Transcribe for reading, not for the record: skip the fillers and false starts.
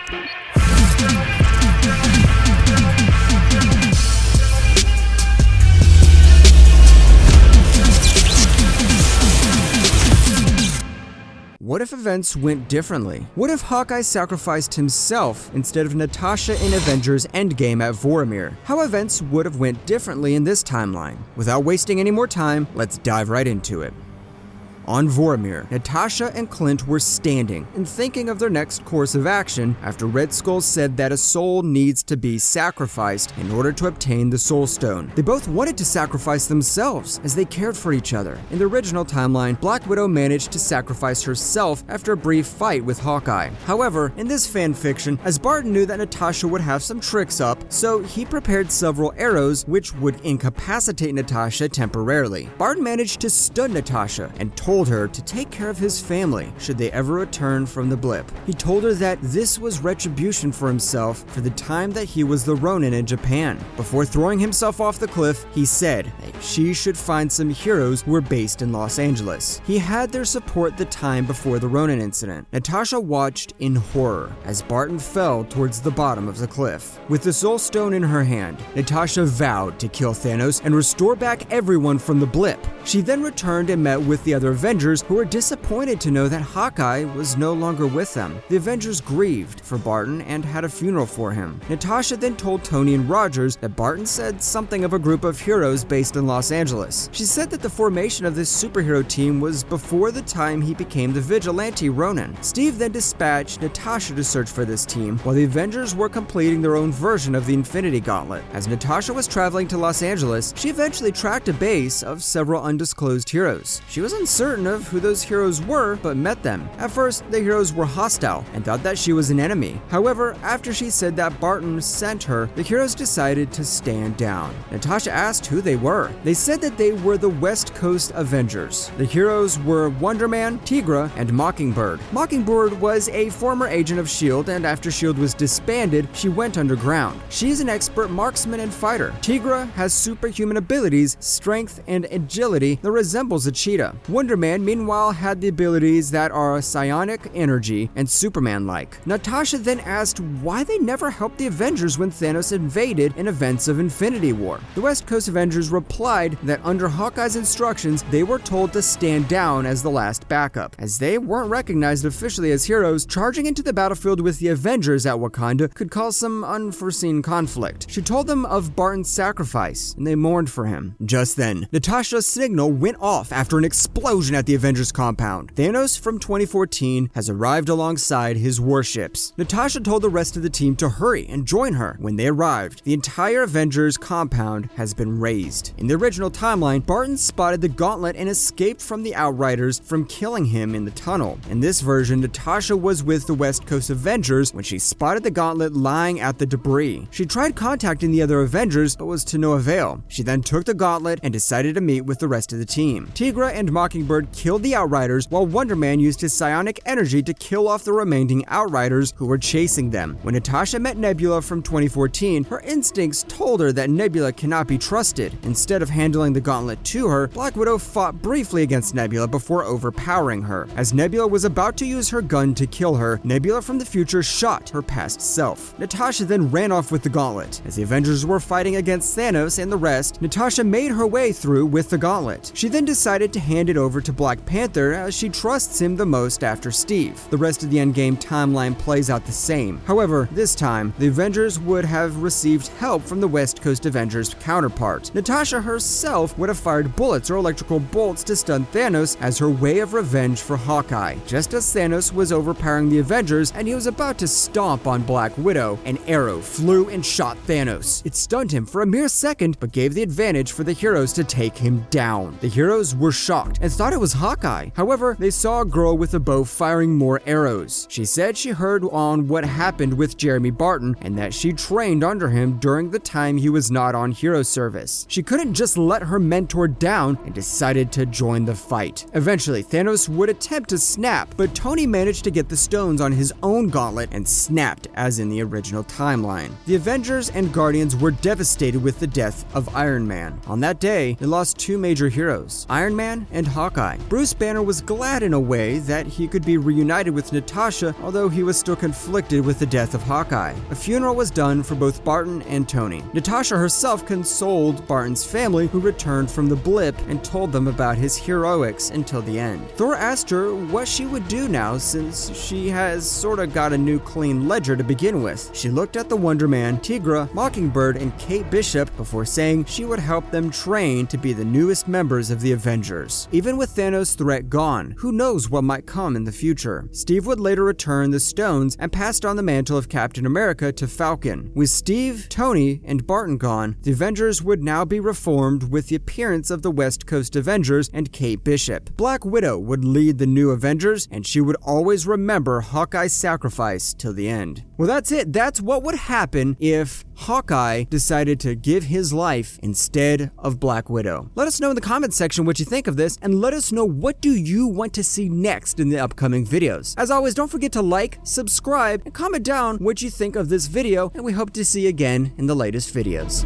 What if events went differently? What if Hawkeye sacrificed himself instead of Natasha in Avengers Endgame at Vormir? How events would have went differently in this timeline? Without wasting any more time, let's dive right into it. On Vormir, Natasha and Clint were standing and thinking of their next course of action after Red Skull said that a soul needs to be sacrificed in order to obtain the Soul Stone. They both wanted to sacrifice themselves as they cared for each other. In the original timeline, Black Widow managed to sacrifice herself after a brief fight with Hawkeye. However, in this fanfiction, as Barton knew that Natasha would have some tricks up, so he prepared several arrows which would incapacitate Natasha temporarily. Barton managed to stun Natasha and told her to take care of his family should they ever return from the blip. He told her that this was retribution for himself for the time that he was the Ronin in Japan. Before throwing himself off the cliff, he said that she should find some heroes who were based in Los Angeles. He had their support the time before the Ronin incident. Natasha watched in horror as Barton fell towards the bottom of the cliff. With the Soul Stone in her hand, Natasha vowed to kill Thanos and restore back everyone from the blip. She then returned and met with the other Avengers, who were disappointed to know that Hawkeye was no longer with them. The Avengers grieved for Barton and had a funeral for him. Natasha then told Tony and Rogers that Barton said something of a group of heroes based in Los Angeles. She said that the formation of this superhero team was before the time he became the vigilante Ronin. Steve then dispatched Natasha to search for this team, while the Avengers were completing their own version of the Infinity Gauntlet. As Natasha was traveling to Los Angeles, she eventually tracked a base of several undisclosed heroes. She was uncertain of who those heroes were, but met them. At first, the heroes were hostile and thought that she was an enemy. However, after she said that Barton sent her, the heroes decided to stand down. Natasha asked who they were. They said that they were the West Coast Avengers. The heroes were Wonder Man, Tigra, and Mockingbird. Mockingbird was a former agent of S.H.I.E.L.D., and after S.H.I.E.L.D. was disbanded, she went underground. She is an expert marksman and fighter. Tigra has superhuman abilities, strength, and agility that resembles a cheetah. Wonder Man, meanwhile, had the abilities that are psionic energy and Superman-like. Natasha then asked why they never helped the Avengers when Thanos invaded in events of Infinity War. The West Coast Avengers replied that under Hawkeye's instructions, they were told to stand down as the last backup. As they weren't recognized officially as heroes, charging into the battlefield with the Avengers at Wakanda could cause some unforeseen conflict. She told them of Barton's sacrifice, and they mourned for him. Just then, Natasha's signal went off after an explosion at the Avengers compound. Thanos from 2014 has arrived alongside his warships. Natasha told the rest of the team to hurry and join her. When they arrived, the entire Avengers compound has been razed. In the original timeline, Barton spotted the gauntlet and escaped from the Outriders from killing him in the tunnel. In this version, Natasha was with the West Coast Avengers when she spotted the gauntlet lying at the debris. She tried contacting the other Avengers, but was to no avail. She then took the gauntlet and decided to meet with the rest of the team. Tigra and Mockingbird killed the Outriders, while Wonder Man used his psionic energy to kill off the remaining Outriders who were chasing them. When Natasha met Nebula from 2014, her instincts told her that Nebula cannot be trusted. Instead of handling the gauntlet to her, Black Widow fought briefly against Nebula before overpowering her. As Nebula was about to use her gun to kill her, Nebula from the future shot her past self. Natasha then ran off with the gauntlet. As the Avengers were fighting against Thanos and the rest, Natasha made her way through with the gauntlet. She then decided to hand it over to Black Panther as she trusts him the most after Steve. The rest of the Endgame timeline plays out the same. However, this time, the Avengers would have received help from the West Coast Avengers counterpart. Natasha herself would have fired bullets or electrical bolts to stun Thanos as her way of revenge for Hawkeye. Just as Thanos was overpowering the Avengers and he was about to stomp on Black Widow, an arrow flew and shot Thanos. It stunned him for a mere second, but gave the advantage for the heroes to take him down. The heroes were shocked and thought it was Hawkeye. However, they saw a girl with a bow firing more arrows. She said she heard on what happened with Jeremy Barton and that she trained under him during the time he was not on hero service. She couldn't just let her mentor down and decided to join the fight. Eventually, Thanos would attempt to snap, but Tony managed to get the stones on his own gauntlet and snapped as in the original timeline. The Avengers and Guardians were devastated with the death of Iron Man. On that day, they lost two major heroes, Iron Man and Hawkeye. Hawkeye. Bruce Banner was glad in a way that he could be reunited with Natasha, although he was still conflicted with the death of Hawkeye. A funeral was done for both Barton and Tony. Natasha herself consoled Barton's family, who returned from the blip, and told them about his heroics until the end. Thor asked her what she would do now, since she has sorta got a new clean ledger to begin with. She looked at the Wonder Man, Tigra, Mockingbird, and Kate Bishop before saying she would help them train to be the newest members of the Avengers. Even with Thanos' threat gone, who knows what might come in the future. Steve would later return the stones and passed on the mantle of Captain America to Falcon. With Steve, Tony, and Barton gone, the Avengers would now be reformed with the appearance of the West Coast Avengers and Kate Bishop. Black Widow would lead the new Avengers, and she would always remember Hawkeye's sacrifice till the end. Well, that's it. That's what would happen if Hawkeye decided to give his life instead of Black Widow. Let us know in the comments section what you think of this, and let us know what do you want to see next in the upcoming videos. As always, don't forget to like, subscribe, and comment down what you think of this video, and we hope to see you again in the latest videos.